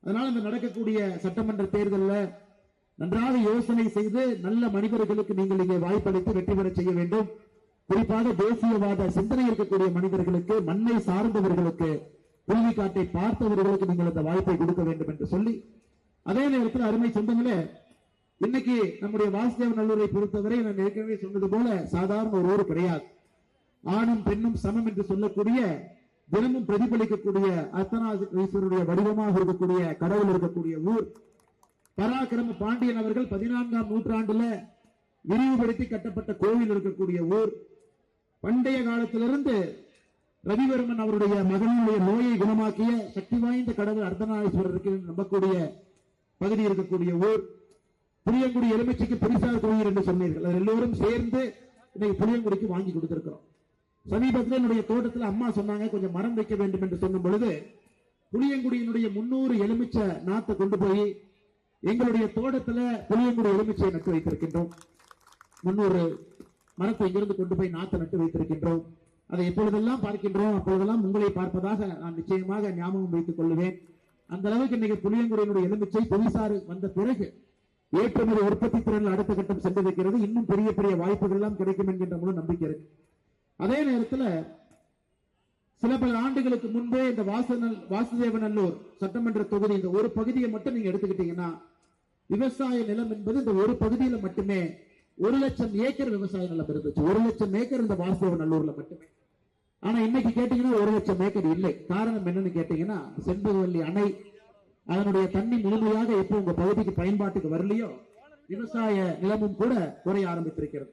அதனால இந்த நடக்கக்கூடிய சட்டமன்ற தேர்தலில் நன்றாக யோசனை செய்து நல்ல மனிதர்களுக்கு நீங்கள் இங்கே வாய்ப்பளித்து வெற்றி பெற செய்ய வேண்டும். குறிப்பாக தேசியவாத சிந்தனை இருக்கக்கூடிய மனிதர்களுக்கு, மண்ணை சார்ந்தவர்களுக்கு, புள்ளிக்காட்டை பார்த்தவர்களுக்கு நீங்கள் அந்த வாய்ப்பை கொடுக்க வேண்டும் என்று சொல்லி, அதே நேரத்தில் அருமை சொந்தங்களே, இன்னைக்கு நம்முடைய வாசுதேவநல்லூரை பொறுத்தவரை நான் ஏற்கனவே சொன்னது போல சாதாரண ஒரு ஊர் கிடையாது. ஆணும் பெண்ணும் சமம் என்று சொல்லக்கூடிய, தினமும் பிரதிபலிக்கக்கூடிய அர்த்தநாதீஸ்வரருடைய வடிவமாக இருக்கக்கூடிய கடவுள் இருக்கக்கூடிய ஊர். பராக்கிரம பாண்டியன் அவர்கள் 14ஆம் நூற்றாண்டுல விரிவுபடுத்தி கட்டப்பட்ட கோவில் இருக்கக்கூடிய ஊர். பண்டைய காலத்திலிருந்து ரவிவர்மன் அவருடைய மகனுடைய நோயை குணமாக்கிய சக்தி வாய்ந்த கடவுள் அர்த்தநாதீஸ்வரருக்கு நம்பக்கூடிய பகுதி இருக்கக்கூடிய ஊர். புளியங்குடி எலுமிச்சைக்கு புரிசார் கோயில் என்று சொன்னீர்கள். அது எல்லோரும் சேர்ந்து இன்னைக்கு புளியங்குடிக்கு வாங்கி கொடுத்திருக்கிறோம். சமீபத்தில் என்னுடைய தோட்டத்தில் அம்மா சொன்னாங்க கொஞ்சம் மரம் வைக்க வேண்டும் என்று சொன்னும் பொழுது, புளியங்குடியினுடைய 300 எலுமிச்சை நாத்தை கொண்டு போய் எங்களுடைய தோட்டத்தில் புளியங்குடி எலுமிச்சையை நட்டு வைத்திருக்கின்றோம். 300 மரத்தை இங்கிருந்து கொண்டு போய் நாத்தை நட்டு வைத்திருக்கின்றோம். அதை எப்பொழுதெல்லாம் பார்க்கின்றோம் அப்பொழுதெல்லாம் உங்களை பார்ப்பதாக நான் நிச்சயமாக ஞாபகம் வைத்துக் கொள்ளுவேன். அந்த அளவுக்கு இன்னைக்கு புளியங்குடியினுடைய எலுமிச்சை புவிசாறு வந்த பிறகு ஏற்றுமதி உற்பத்தி திறனில் அடுத்த கட்டம் சென்றிருக்கிறது. இன்னும் பெரிய பெரிய வாய்ப்புகள் எல்லாம் கிடைக்கும் என்கின்ற முழு நம்பிக்கை இருக்கு. அதே நேரத்தில் சில பல ஆண்டுகளுக்கு முன்பே இந்த வாசுதேவநல்லூர் சட்டமன்ற தொகுதி இந்த ஒரு பகுதியை மட்டும் நீங்க எடுத்துக்கிட்டீங்கன்னா, விவசாய நிலம் என்பது இந்த ஒரு பகுதியில மட்டுமே 1,00,000 ஏக்கர் விவசாய நிலம் இருந்துச்சு. 1,00,000 ஏக்கர் இந்த வாசுதேவநல்லூர்ல மட்டுமே. ஆனா இன்னைக்கு கேட்டீங்கன்னா 1,00,000 ஏக்கர் இல்லை. காரணம் என்னன்னு கேட்டீங்கன்னா, செண்பகவல்லி அணை அதனுடைய தண்ணி முழுமையாக எப்போ உங்க பகுதிக்கு பயன்பாட்டுக்கு வரலையோ, விவசாய நிலமும் கூட குறைய ஆரம்பித்திருக்கிறது.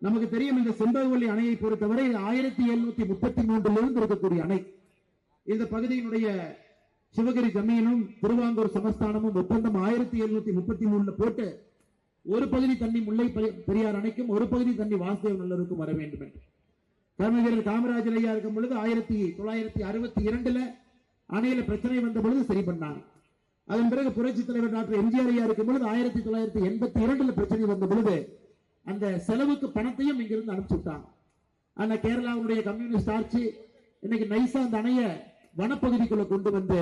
நமக்கு தெரியும், இந்த செண்பகவல்லி அணையை பொறுத்தவரை 1733 இருக்கக்கூடிய அணை. இந்த பகுதியினுடைய சிவகிரி ஜமீனும் திருவாங்கூர் சமஸ்தானமும் ஒப்பந்தம் 1733 போட்டு ஒரு பகுதி தண்ணி முல்லை பெரியார் அணைக்கும், ஒரு பகுதி தண்ணி வாசுதேவநல்லூருக்கும் வர வேண்டும் என்று கர்மவீரர் காமராஜர் ஐயா இருக்கும் பொழுது 1962 அணையில பிரச்சனை வந்த பொழுது சரி பண்ணாங்க. அதன் பிறகு புரட்சி தலைவர் டாக்டர் எம்ஜிஆர் ஐயா இருக்கும் பொழுது 1982 பிரச்சனை வந்த பொழுது அந்த செலவுக்கு பணத்தையும் இங்கிருந்து அனுப்பிச்சு விட்டாங்க. ஆனா கேரளாவுடைய கம்யூனிஸ்ட் ஆட்சி இன்னைக்கு நைசா அந்த அணைய வனப்பகுதிக்குள்ள கொண்டு வந்து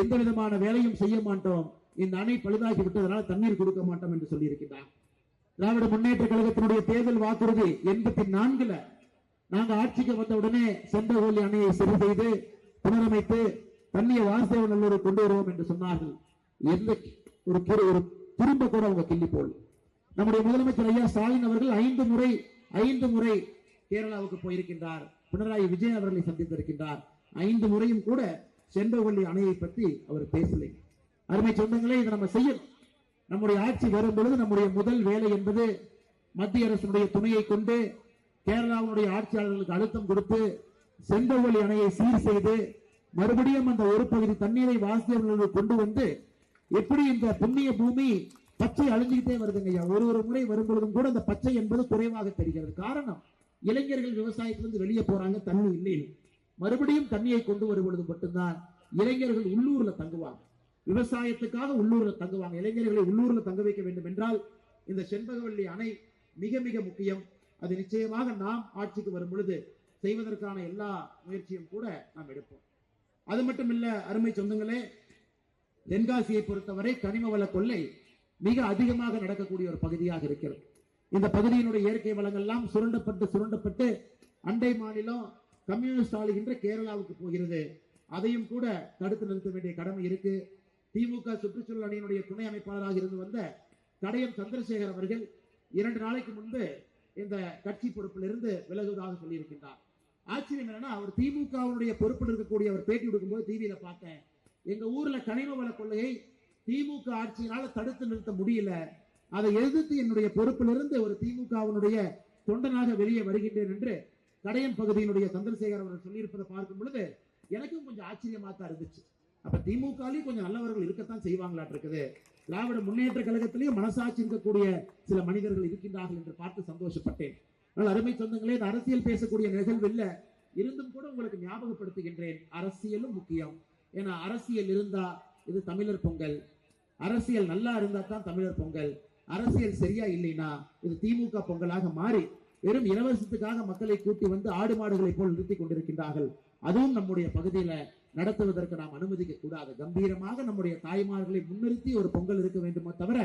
எந்த விதமான வேலையும் செய்ய மாட்டோம், இந்த அணை பழுதாகி விட்டதனால் தண்ணீர் கொடுக்க மாட்டோம் என்று சொல்லி இருக்கிறார். திராவிட முன்னேற்ற கழகத்தினுடைய தேர்தல் வாக்குறுதி 84 நாங்க ஆட்சிக்கு வந்த உடனே செண்பகவல்லி அணையை சரி செய்து புனரமைத்து தண்ணியை வாசுதேவநல்லூரை கொண்டு வருவோம் என்று சொன்னார்கள். எந்த ஒரு திரும்ப கூட அவங்க கிள்ளி போல். நம்முடைய முதலமைச்சர் ஐயா ஸ்டாலின் அவர்கள் 5 முறை கேரளாவுக்கு போயிருக்கின்றார். பினராயி விஜயன் அவர்களை சந்தித்திருக்கின்றார். 5 முறையும் கூட செண்பகவல்லி அணையை பற்றி அவர் பேசலை. அருமை சொந்தங்களே, இதை நம்ம செய்யணும். நம்முடைய ஆட்சி வரும் பொழுது நம்முடைய முதல் வேலை என்பது மத்திய அரசுடைய துணையை கொண்டு கேரளாவுடைய ஆட்சியாளர்களுக்கு அழுத்தம் கொடுத்து செண்பகவல்லி அணையை சீர் செய்து மறுபடியும் அந்த ஒரு பகுதி தண்ணீரை வாசுதேவநல்லூர் கொண்டு வந்து, எப்படி இந்த புண்ணிய பூமி பச்சை அழிஞ்சுக்கிட்டே வருதுங்க ஐயா. ஒரு முறை வரும்பொழுதும் கூட அந்த பச்சை என்பது குறைவாக தெரிகிறது. காரணம், இளைஞர்கள் விவசாயத்திலிருந்து வெளியே போறாங்க, தண்ணி இல்லை. மறுபடியும் தண்ணியை கொண்டு வரும்பொழுது மட்டும்தான் இளைஞர்கள் உள்ளூர்ல தங்குவாங்க. விவசாயத்துக்காக உள்ளூர்ல தங்குவாங்க. இளைஞர்களை உள்ளூர்ல தங்க வைக்க வேண்டும் என்றால் இந்த செண்பகவல்லி அணை மிக மிக முக்கியம். அது நிச்சயமாக நாம் ஆட்சிக்கு வரும் பொழுது செய்வதற்கான எல்லா முயற்சியும் கூட நாம் எடுப்போம். அது மட்டும் இல்ல அருமை சொந்தங்களே, தென்காசியை பொறுத்தவரை கனிம வள கொள்ளை மிக அதிகமாக நடக்கக்கூடிய ஒரு பகுதியாக இருக்கிறது. இந்த பகுதியினுடைய இயற்கை வளங்கள் எல்லாம் சுரண்டப்பட்டு அண்டை மாநிலம் கம்யூனிஸ்ட் ஆளுகின்ற கேரளாவுக்கு போகிறது. அதையும் கூட தடுத்து நிறுத்த வேண்டிய கடமை இருக்கு. திமுக சுற்றுச்சூழல் அணியினுடைய துணை அமைப்பாளராக இருந்து வந்த கடையம் சந்திரசேகர் அவர்கள் 2 நாளைக்கு முன்பு இந்த கட்சி பொறுப்பில் இருந்து விலகுவதாக சொல்லியிருக்கின்றார். ஆச்சரியம் என்னன்னா, அவர் திமுகவுடைய பொறுப்பில் இருக்கக்கூடிய அவர் பேட்டி கொடுக்கும்போது டிவியில பார்த்தேன், எங்க ஊர்ல கனிம வள கொள்ளையை திமுக ஆட்சியினால தடுத்து நிறுத்த முடியல, அதை எதிர்த்து என்னுடைய பொறுப்பிலிருந்து ஒரு திமுகவினுடைய தொண்டனாக வெளியே வருகின்றேன் என்று கடையம் பகுதியினுடைய சந்திரசேகர் அவர்கள் சொல்லியிருப்பதை பார்க்கும் பொழுது எனக்கும் கொஞ்சம் ஆச்சரியமா தான் இருந்துச்சு. அப்ப திமுகலையும் கொஞ்சம் நல்லவர்கள் இருக்கத்தான் செய்வாங்களாட்டு இருக்குது. திராவிட முன்னேற்ற கழகத்திலேயும் மனசாட்சி இருக்கக்கூடிய சில மனிதர்கள் இருக்கின்றார்கள் என்று பார்த்து சந்தோஷப்பட்டேன். ஆனால் அருமை சொந்தங்களே, இந்த அரசியல் பேசக்கூடிய நிகழ்வில் இருந்தும் கூட உங்களுக்கு ஞாபகப்படுத்துகின்றேன், அரசியலும் முக்கியம். ஏன்னா அரசியல் இருந்தா இது தமிழர் பொங்கல், அரசியல் நல்லா இருந்தா தான் தமிழர் பொங்கல், அரசியல் சரியா இல்லைன்னா இது திமுக பொங்கலாக மாறி வெறும் இலவசத்துக்காக மக்களை கூட்டி வந்து ஆடு மாடுகளை போல் நிறுத்தி கொண்டிருக்கின்றார்கள். அதுவும் நம்முடைய பகுதியில நடத்துவதற்கு நாம் அனுமதிக்க கூடாது. கம்பீரமாக நம்முடைய தாய்மார்களை முன்னிறுத்தி ஒரு பொங்கல் இருக்க வேண்டுமே தவிர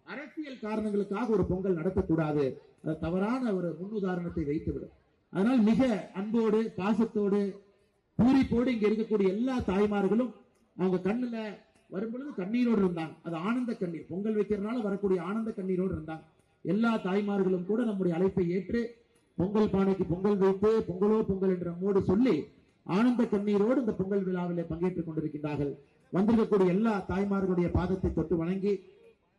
அரசியல் காரணங்களுக்காக ஒரு பொங்கல் நடத்தக்கூடாது. அது தவறான ஒரு முன்னுதாரணத்தை வைத்துவிடும். அதனால் மிக அன்போடு பாசத்தோடு பூரிப்போடு இங்க இருக்கக்கூடிய எல்லா தாய்மார்களும் அவங்க கண்ணுல வரும்பொழுது கண்ணீரோடு இருந்தாங்க. அது ஆனந்த கண்ணீர், பொங்கல் வைக்கிறதுனால வரக்கூடிய ஆனந்த கண்ணீரோடு இருந்தாங்க. எல்லா தாய்மார்களும் கூட நம்முடைய அழைப்பை ஏற்று பொங்கல் பானைக்கு பொங்கல் வைத்து பொங்கலோ பொங்கல் என்ற மோடு சொல்லி ஆனந்த கண்ணீரோடு இந்த பொங்கல் விழாவிலே பங்கேற்றுக் கொண்டிருக்கின்றார்கள். வந்திருக்கக்கூடிய எல்லா தாய்மார்களுடைய பாதத்தை தொட்டு வணங்கி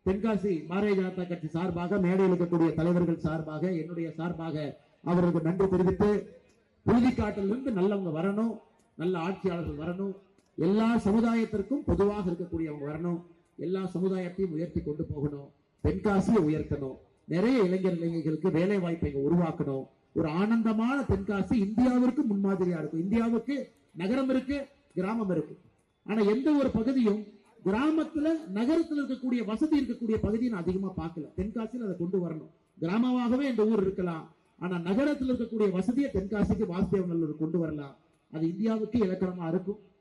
தென்காசி பாரதிய ஜனதா கட்சி சார்பாக, மேடையில் இருக்கக்கூடிய தலைவர்கள் சார்பாக, என்னுடைய சார்பாக அவர்களுக்கு நன்றி தெரிவித்து, உறுதிக்காட்டிலிருந்து நல்லவங்க வரணும், நல்ல ஆட்சியாளர்கள் வரணும், எல்லா சமுதாயத்திற்கும் பொதுவாக இருக்கக்கூடியவங்க வரணும், எல்லா சமுதாயத்தையும் உயர்த்தி கொண்டு போகணும், தென்காசியை உயர்த்தணும், நிறைய இளைஞர்களுக்கு வேலை வாய்ப்பை உருவாக்கணும். ஒரு ஆனந்தமான தென்காசி இந்தியாவிற்கு முன்மாதிரியா இருக்கும். இந்தியாவுக்கு நகரம் இருக்கு, கிராமம் இருக்கு. ஆனா எந்த ஒரு பகுதியும் கிராமத்துல நகரத்தில் இருக்கக்கூடிய வசதி இருக்கக்கூடிய பகுதியை நான் அதிகமா பார்க்கல. தென்காசியில் அதை கொண்டு வரணும். கிராமமாகவே இந்த ஊர் இருக்கலாம், ஆனா நகரத்தில் இருக்கக்கூடிய வசதியை தென்காசிக்கு வாசுதேவ நல்லூர் கொண்டு வரலாம். அது இந்தியாவுக்கு இலக்கணமா இருக்கும்.